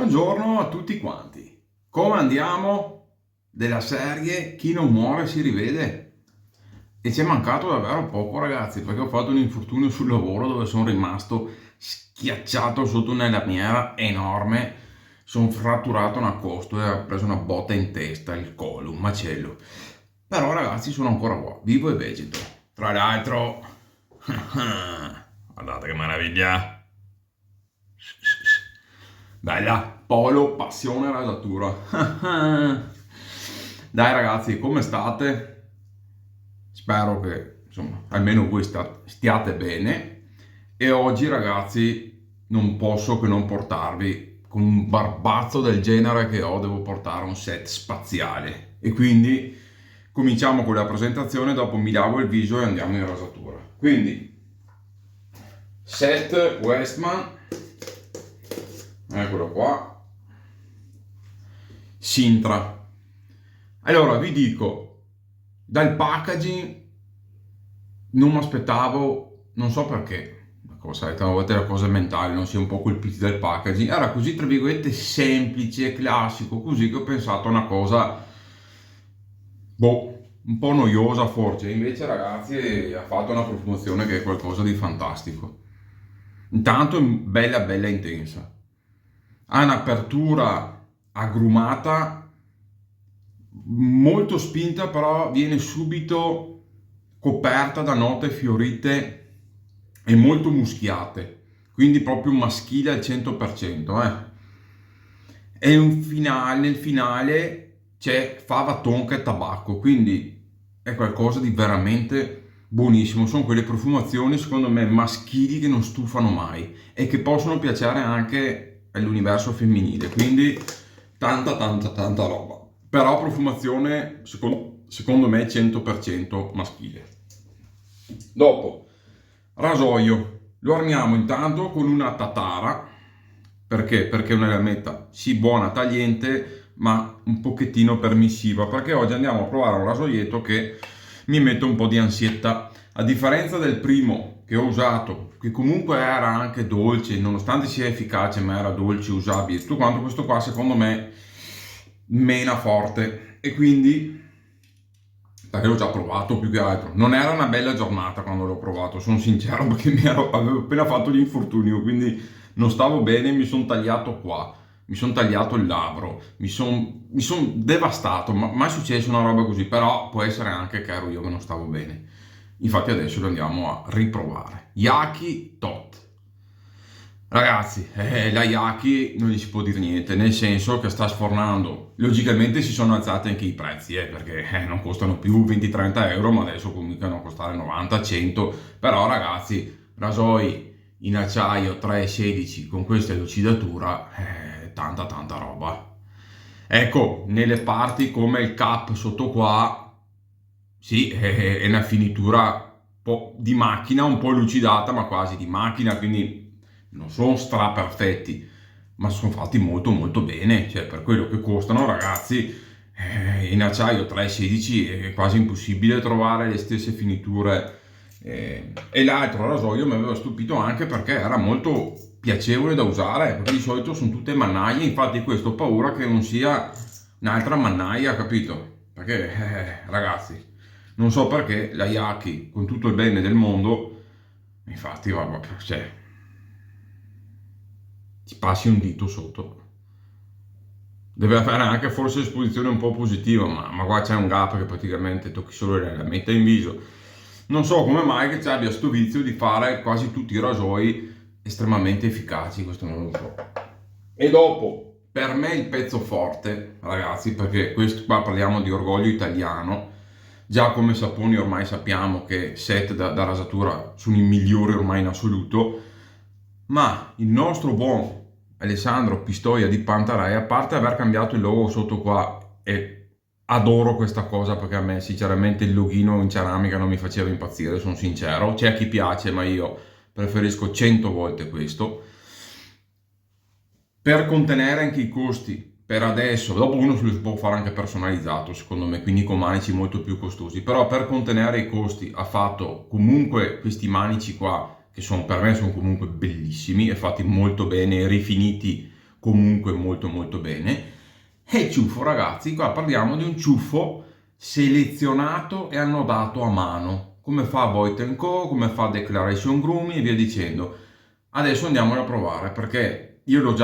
Buongiorno a tutti quanti. Come andiamo? Della serie Chi non muore si rivede? E ci è mancato davvero poco, ragazzi, perché ho fatto un infortunio sul lavoro dove sono rimasto schiacciato sotto una lamiera enorme. Sono fratturato una costola e ho preso una botta in testa, il collo, un macello. Però, ragazzi, sono ancora qua, vivo e vegeto. Tra l'altro, guardate che meraviglia! Bella, polo, passione, rasatura. Dai ragazzi, come state? Spero che, insomma, almeno voi stiate bene. E oggi, ragazzi, non posso che non portarvi, con un barbazzo del genere che ho, devo portare un set spaziale. E quindi cominciamo con la presentazione, dopo mi lavo il viso e andiamo in rasatura. Quindi, set Westman. Eccolo qua. Sintra. Allora vi dico, dal packaging non mi aspettavo, non so perché, sai, a volte la cosa mentale, non si è un po' colpiti dal packaging, era così tra virgolette semplice, classico, così che ho pensato a una cosa, un po' noiosa forse, invece ragazzi ha fatto una profumazione che è qualcosa di fantastico. Intanto bella bella intensa. Ha un'apertura agrumata molto spinta, però viene subito coperta da note fiorite e molto muschiate, quindi proprio maschile al 100%. E nel finale c'è fava, tonka e tabacco, quindi è qualcosa di veramente buonissimo. Sono quelle profumazioni secondo me maschili che non stufano mai e che possono piacere anche all'universo femminile, quindi tanta roba, però profumazione secondo me 100% maschile. Dopo, rasoio, lo armiamo intanto con una tatara. Perché è una lametta sì buona, tagliente, ma un pochettino permissiva, perché oggi andiamo a provare un rasoietto che mi mette un po' di ansietta. A differenza del primo che ho usato, che comunque era anche dolce, nonostante sia efficace, ma era dolce, usabile, tutto quanto, questo qua secondo me mena forte. E quindi, perché l'ho già provato più che altro, non era una bella giornata quando l'ho provato, sono sincero, perché avevo appena fatto l'infortunio, quindi non stavo bene, mi sono tagliato qua, mi sono tagliato il labbro, mi sono devastato, ma mai è successo una roba così, però può essere anche che ero io che non stavo bene. Infatti adesso lo andiamo a riprovare. Yaki Tot. Ragazzi, la Yaki non gli si può dire niente, nel senso che sta sfornando. Logicamente si sono alzati anche i prezzi, perché non costano più 20-30 euro, ma adesso cominciano a costare 90-100. Però ragazzi, rasoi in acciaio 3,16 con questa lucidatura, tanta roba. Ecco, nelle parti come il cap sotto qua, sì, è una finitura un po' di macchina, un po' lucidata, ma quasi di macchina, quindi non sono stra perfetti, ma sono fatti molto bene, cioè per quello che costano, ragazzi, in acciaio 3,16 è quasi impossibile trovare le stesse finiture. E l'altro rasoio mi aveva stupito anche perché era molto piacevole da usare, perché di solito sono tutte mannaie, infatti questo ho paura che non sia un'altra mannaia, capito? Perché ragazzi, non so perché la Yaki, con tutto il bene del mondo, infatti cioè, ti passi un dito sotto. Deve avere anche forse esposizione un po' positiva, ma qua c'è un gap che praticamente tocchi solo la metta in viso. Non so come mai che ci abbia sto vizio di fare quasi tutti i rasoi estremamente efficaci, questo non lo so. E dopo, per me il pezzo forte, ragazzi, perché questo qua parliamo di orgoglio italiano, già come saponi ormai sappiamo che set da rasatura sono i migliori ormai in assoluto, ma il nostro buon Alessandro Pistoia di Pantarai, a parte aver cambiato il logo sotto qua, e adoro questa cosa perché a me sinceramente il loghino in ceramica non mi faceva impazzire, sono sincero, c'è a chi piace ma io preferisco 100 volte questo. Per contenere anche i costi, per adesso, dopo uno se lo può fare anche personalizzato secondo me, quindi con manici molto più costosi, però per contenere i costi ha fatto comunque questi manici qua che per me sono comunque bellissimi e fatti molto bene, rifiniti comunque molto molto bene. E il ciuffo, ragazzi, qua parliamo di un ciuffo selezionato e annodato a mano, come fa Voit & Co, come fa Declaration Grooming e via dicendo. Adesso andiamolo a provare, perché io ho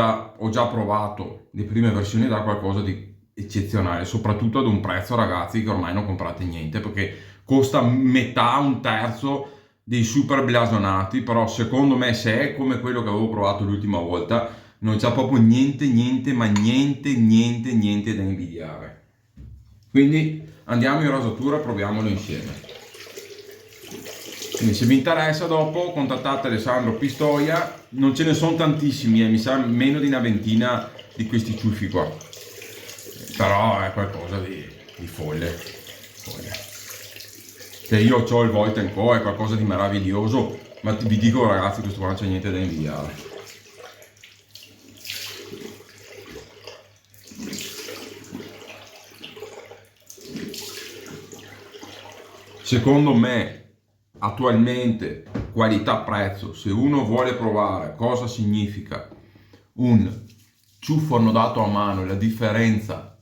già provato le prime versioni da qualcosa di eccezionale, soprattutto ad un prezzo, ragazzi, che ormai non comprate niente, perché costa metà, un terzo dei super blasonati, però secondo me, se è come quello che avevo provato l'ultima volta, non c'è proprio niente, niente, ma niente, niente, niente da invidiare. Quindi andiamo in rasatura, proviamolo insieme. Quindi se vi interessa, dopo contattate Alessandro Pistoia, non ce ne sono tantissimi, mi sa meno di una ventina di questi ciuffi qua, però è qualcosa di folle. Se io ho il Voit & Co, è qualcosa di meraviglioso, ma vi dico, ragazzi, questo qua non c'è niente da invidiare. Secondo me, attualmente, qualità-prezzo, se uno vuole provare cosa significa un ciuffo annodato a mano, la differenza,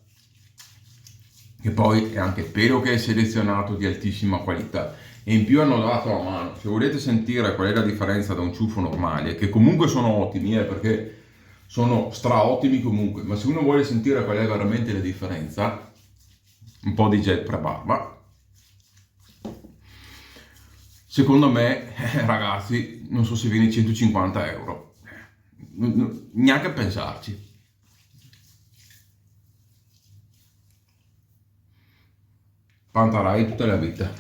che poi è anche pelo che è selezionato di altissima qualità e in più annodato a mano, se volete sentire qual è la differenza da un ciuffo normale, che comunque sono ottimi, perché sono stra ottimi comunque, ma se uno vuole sentire qual è veramente la differenza, un po' di gel pre-barba. Secondo me, ragazzi, non so se viene 150 euro, neanche a pensarci. Pantarai tutta la vita.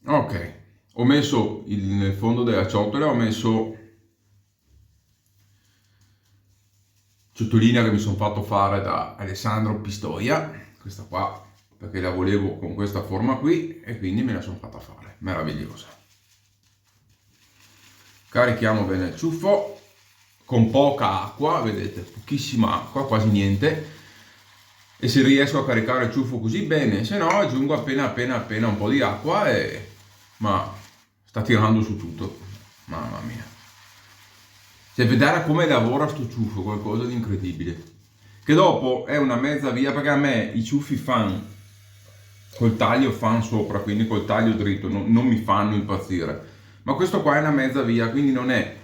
Ok, ho messo nel fondo della ciotola, ho messo ciotolina che mi sono fatto fare da Alessandro Pistoia, questa qua, perché la volevo con questa forma qui e quindi me la sono fatta fare, meravigliosa. Carichiamo bene il ciuffo con poca acqua, vedete, pochissima acqua, quasi niente, e se riesco a caricare il ciuffo così bene, se no aggiungo appena un po' di acqua ma sta tirando su tutto, mamma mia. Cioè, vedere come lavora sto ciuffo, qualcosa di incredibile. Che dopo è una mezza via, perché a me i ciuffi fan col taglio fan sopra, quindi col taglio dritto, non mi fanno impazzire. Ma questo qua è una mezza via, quindi non è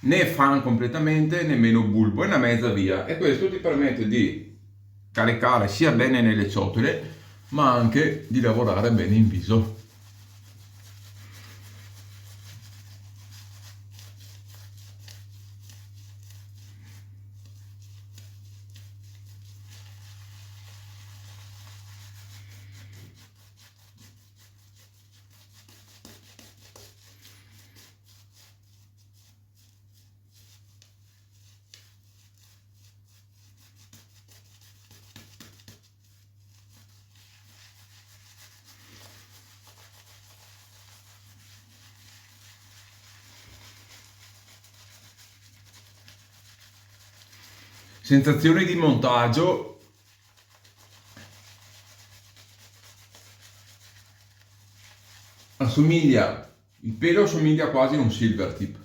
né fan completamente, nemmeno bulbo, è una mezza via. E questo ti permette di caricare sia bene nelle ciotole, ma anche di lavorare bene in viso. Sensazione di montaggio il pelo assomiglia quasi a un Silvertip,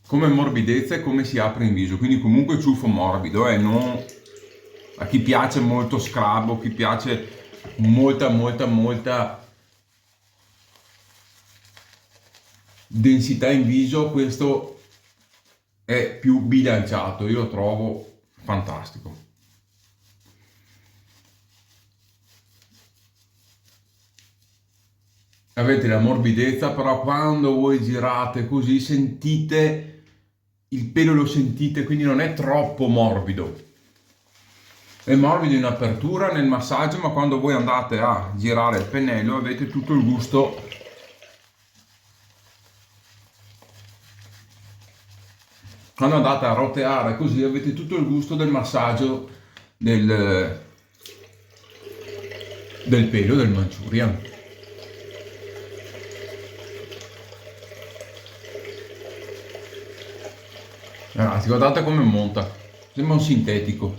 come morbidezza e come si apre in viso, quindi comunque ciuffo morbido, non a chi piace molto scrabo, chi piace molta densità in viso, questo è più bilanciato, io lo trovo fantastico. Avete la morbidezza, però quando voi girate così sentite il pelo, lo sentite, quindi non è troppo morbido. È morbido in apertura, nel massaggio, ma quando voi andate a girare il pennello avete tutto il gusto quando andate a roteare così avete tutto il gusto del massaggio del pelo del Manchurian. Ragazzi, guardate come monta, sembra un sintetico.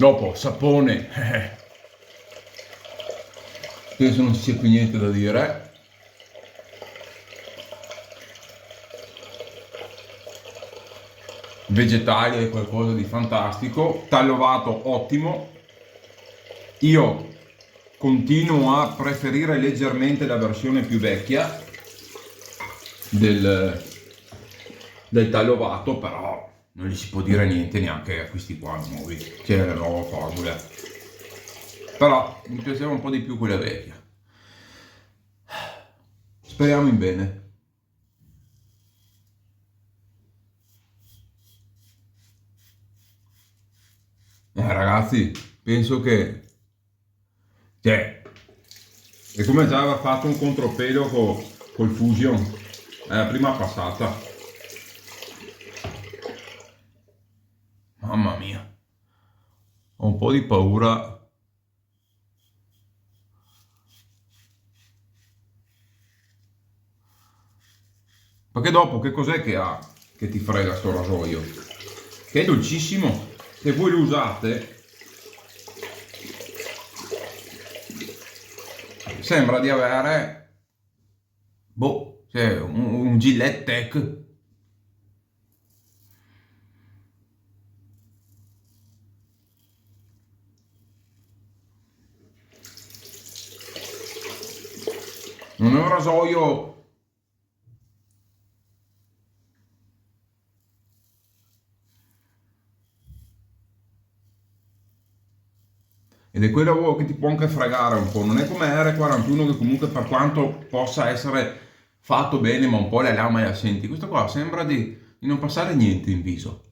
Dopo sapone, penso non ci sia più niente da dire. Vegetali è qualcosa di fantastico, tagliovato ottimo. Io continuo a preferire leggermente la versione più vecchia del tagliovato, però non gli si può dire niente neanche a questi qua nuovi, c'è la nuova formula. Però mi piaceva un po' di più quella vecchia. Speriamo in bene. Ragazzi, penso che, cioè, è come già aver fatto un contropelo col Fusion, è la prima passata. Mamma mia, ho un po' di paura. Perché dopo che cos'è che ha che ti frega sto rasoio? Che è dolcissimo. Se voi lo usate, sembra di avere, boh, cioè un Gillette Tech. Non è un rasoio. Ed è quello che ti può anche fregare un po', non è come R41 che comunque per quanto possa essere fatto bene ma un po' le lame la senti. Questo qua sembra di non passare niente in viso.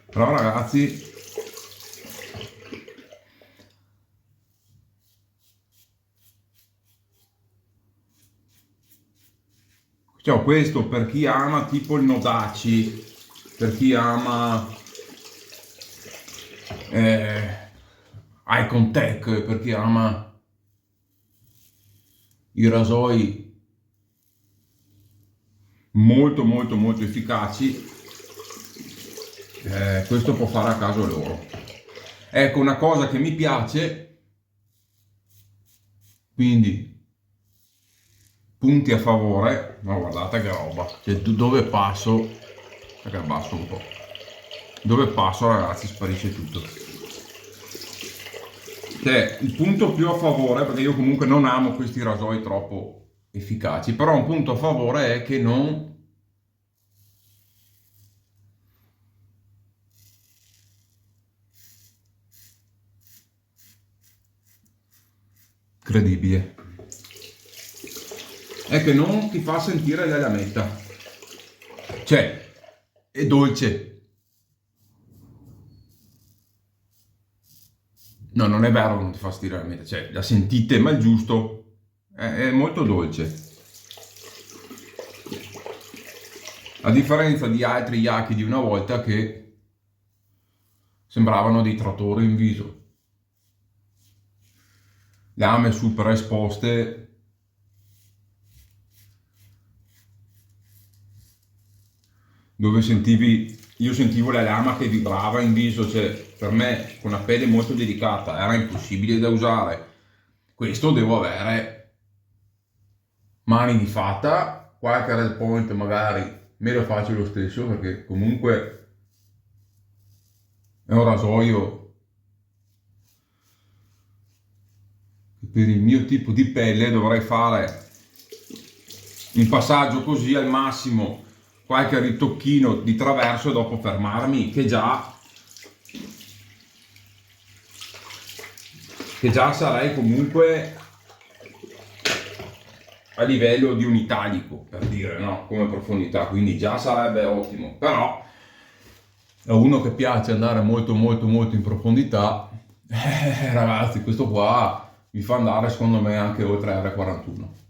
Però ragazzi, cioè questo per chi ama tipo il Nodaci, per chi ama Icon Tech, per chi ama i rasoi molto molto molto efficaci, questo può fare a caso loro. Ecco una cosa che mi piace, quindi punti a favore, ma guardate che roba, cioè, dove passo, perché abbasso un po', dove passo ragazzi sparisce tutto. Cioè il punto più a favore, perché io comunque non amo questi rasoi troppo efficaci, però un punto a favore è che non credibile, è che non ti fa sentire la lametta, cioè è dolce. No, non è vero che non ti fa sentire la lametta, cioè la sentite ma il giusto, è molto dolce. A differenza di altri yaki di una volta che sembravano dei trattori in viso. Lame super esposte. Dove io sentivo la lama che vibrava in viso, cioè per me con una pelle molto delicata era impossibile da usare. Questo devo avere mani di fata, qualche red point magari me lo faccio lo stesso perché comunque è un rasoio che per il mio tipo di pelle dovrei fare un passaggio così al massimo, qualche ritocchino di traverso e dopo fermarmi, che già sarei comunque a livello di un italico, per dire, no? Come profondità, quindi già sarebbe ottimo. Però a uno che piace andare molto molto molto in profondità, ragazzi, questo qua mi fa andare secondo me anche oltre R41.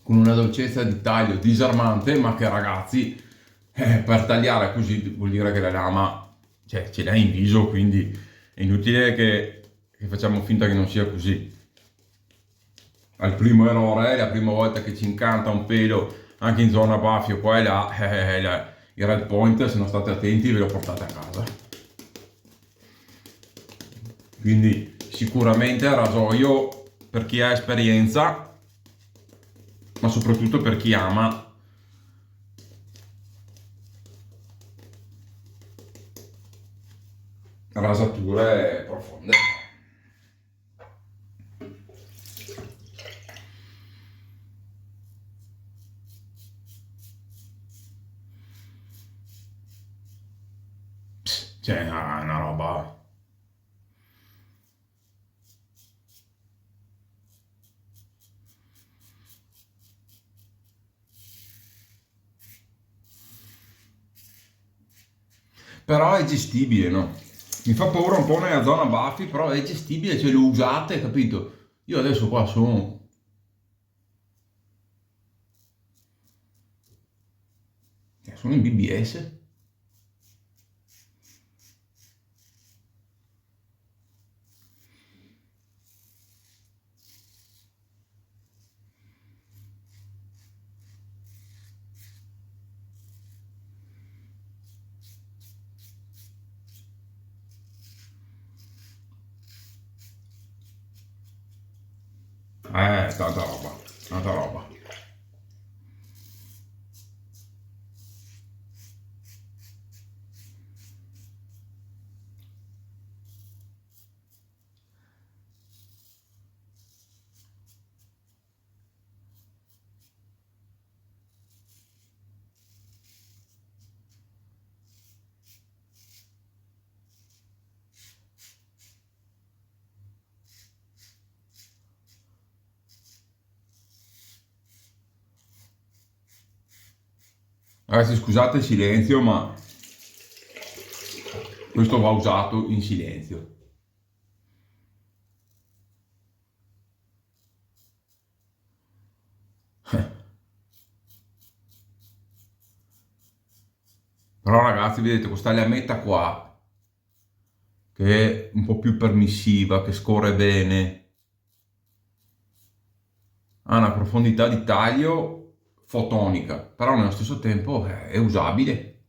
Con una dolcezza di taglio disarmante, ma che ragazzi, per tagliare così vuol dire che la lama, cioè, ce l'hai in viso, quindi è inutile che facciamo finta che non sia così. al primo errore, la prima volta che ci incanta un pelo anche in zona baffio qua e là, il red point, se non state attenti ve lo portate a casa. Quindi sicuramente il rasoio per chi ha esperienza, ma soprattutto per chi ama rasature profonde. Cioè, una roba. Però è gestibile, no? Mi fa paura un po' nella zona baffi, però è gestibile, cioè lo usate, capito? Io adesso qua sono in BBS. Tanta roba, tanta roba. Ragazzi, scusate il silenzio, ma questo va usato in silenzio. Però ragazzi, vedete questa lametta qua, che è un po' più permissiva, che scorre bene, ha una profondità di taglio fotonica, però nello stesso tempo è usabile.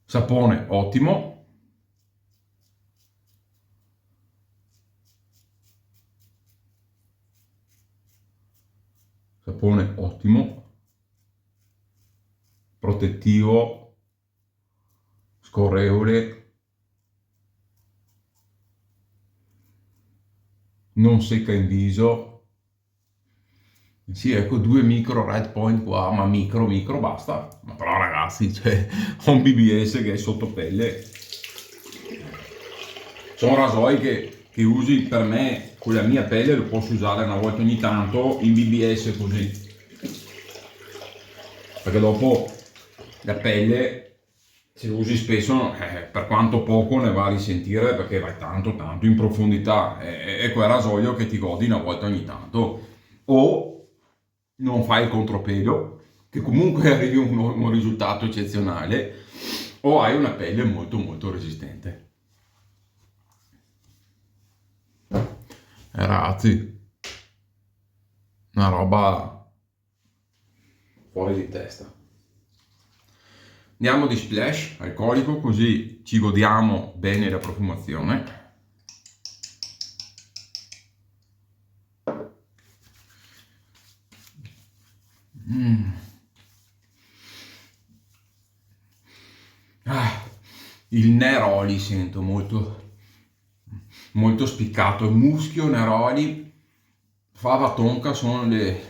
Sapone ottimo. Sapone ottimo. Protettivo. Scorrevole. Non secca in viso. Sì, ecco, 2 micro red point qua, ma micro basta. Ma però ragazzi, cioè, ho un BBS che è sotto pelle. Sono rasoi che usi per me, con la mia pelle lo posso usare una volta ogni tanto, in BBS così. Perché dopo la pelle, se lo usi spesso, per quanto poco ne va a risentire, perché vai tanto in profondità. È quel rasoio che ti godi una volta ogni tanto. O non fai il contropelo, che comunque arrivi a un risultato eccezionale, o hai una pelle molto resistente. Ragazzi, una roba fuori di testa. Andiamo di splash alcolico, così ci godiamo bene la profumazione. Il Neroli sento molto spiccato, il muschio, Neroli, fava tonka sono le...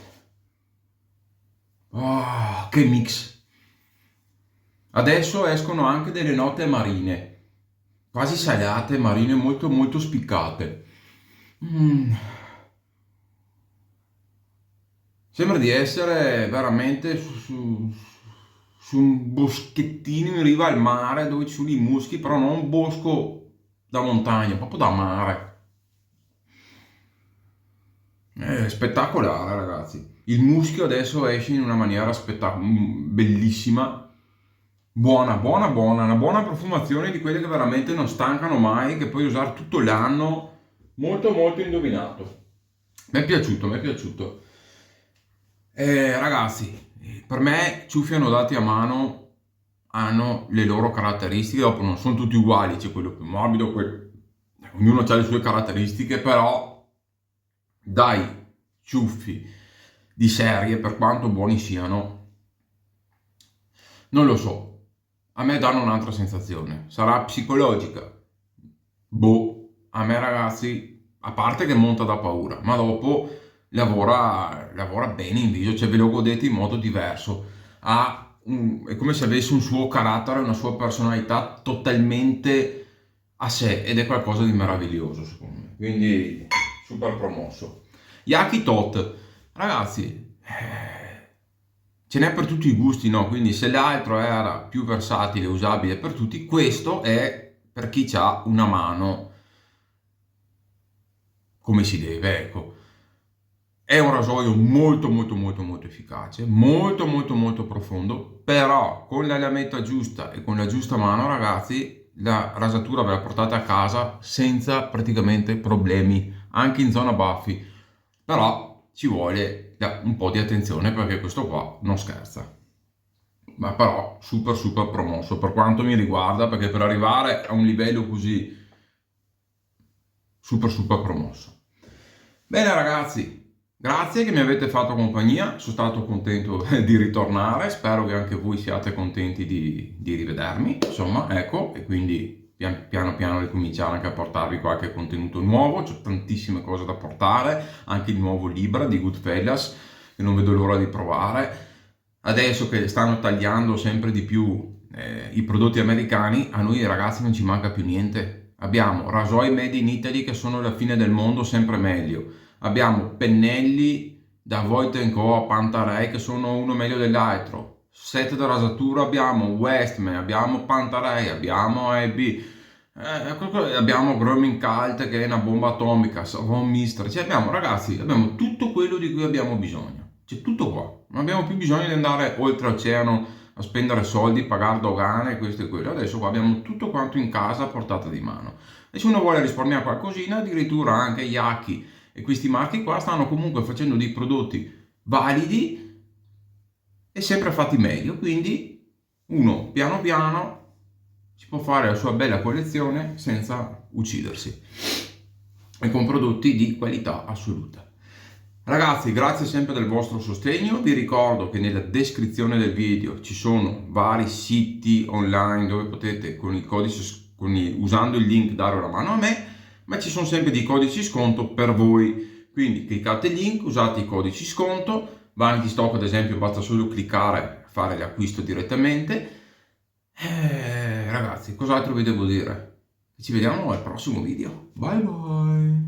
che mix! Adesso escono anche delle note marine, quasi salate, marine molto spiccate. Sembra di essere veramente su un boschettino in riva al mare dove ci sono i muschi, però non un bosco da montagna, proprio da mare. È spettacolare, ragazzi. Il muschio adesso esce in una maniera bellissima, buona, buona, buona, una buona profumazione di quelle che veramente non stancano mai, che puoi usare tutto l'anno, molto molto indovinato. Mi è piaciuto, mi è piaciuto. Ragazzi, per me ciuffi annodati a mano hanno le loro caratteristiche, dopo non sono tutti uguali, c'è quello più morbido, ognuno ha le sue caratteristiche, però dai ciuffi di serie, per quanto buoni siano, non lo so, a me danno un'altra sensazione, sarà psicologica, boh, a me ragazzi, a parte che monta da paura, ma dopo lavora bene in viso, cioè ve lo godete in modo diverso, è come se avesse un suo carattere, una sua personalità totalmente a sé ed è qualcosa di meraviglioso secondo me, quindi super promosso. Yaki Tot, ragazzi, ce n'è per tutti i gusti, no? Quindi se l'altro era più versatile, usabile per tutti, questo è per chi ha una mano come si deve, ecco. È un rasoio molto molto molto molto efficace, molto molto molto profondo, però con la lametta giusta e con la giusta mano, ragazzi, la rasatura ve la portate a casa senza praticamente problemi, anche in zona baffi. Però ci vuole un po' di attenzione perché questo qua non scherza. Ma però super super promosso per quanto mi riguarda, perché per arrivare a un livello così super super promosso. Bene ragazzi, grazie che mi avete fatto compagnia, sono stato contento di ritornare, spero che anche voi siate contenti di rivedermi, insomma, ecco, e quindi piano piano ricominciare anche a portarvi qualche contenuto nuovo, c'ho tantissime cose da portare, anche il nuovo Libra di Goodfellas, che non vedo l'ora di provare. Adesso che stanno tagliando sempre di più i prodotti americani, a noi ragazzi non ci manca più niente. Abbiamo rasoi made in Italy che sono la fine del mondo, sempre meglio. Abbiamo pennelli da Voigt & Co a Pantarei che sono uno meglio dell'altro. Set da rasatura abbiamo Westman, abbiamo Pantarei, abbiamo AEB, abbiamo Grooming Cult che è una bomba atomica, Savon Mister, cioè abbiamo tutto quello di cui abbiamo bisogno. C'è tutto qua, non abbiamo più bisogno di andare oltreoceano a spendere soldi, pagare dogane, questo e quello. Adesso qua abbiamo tutto quanto in casa a portata di mano. E se uno vuole risparmiare qualcosina, addirittura anche Yaki e questi marchi qua stanno comunque facendo dei prodotti validi e sempre fatti meglio. Quindi uno piano piano si può fare la sua bella collezione senza uccidersi e con prodotti di qualità assoluta. Ragazzi, grazie sempre del vostro sostegno, vi ricordo che nella descrizione del video ci sono vari siti online dove potete con il codice, usando il link dare una mano a me, ma ci sono sempre dei codici sconto per voi, quindi cliccate il link, usate i codici sconto, Vanity Stock ad esempio basta solo cliccare, fare l'acquisto direttamente. Ragazzi, cos'altro vi devo dire? Ci vediamo al prossimo video, bye bye!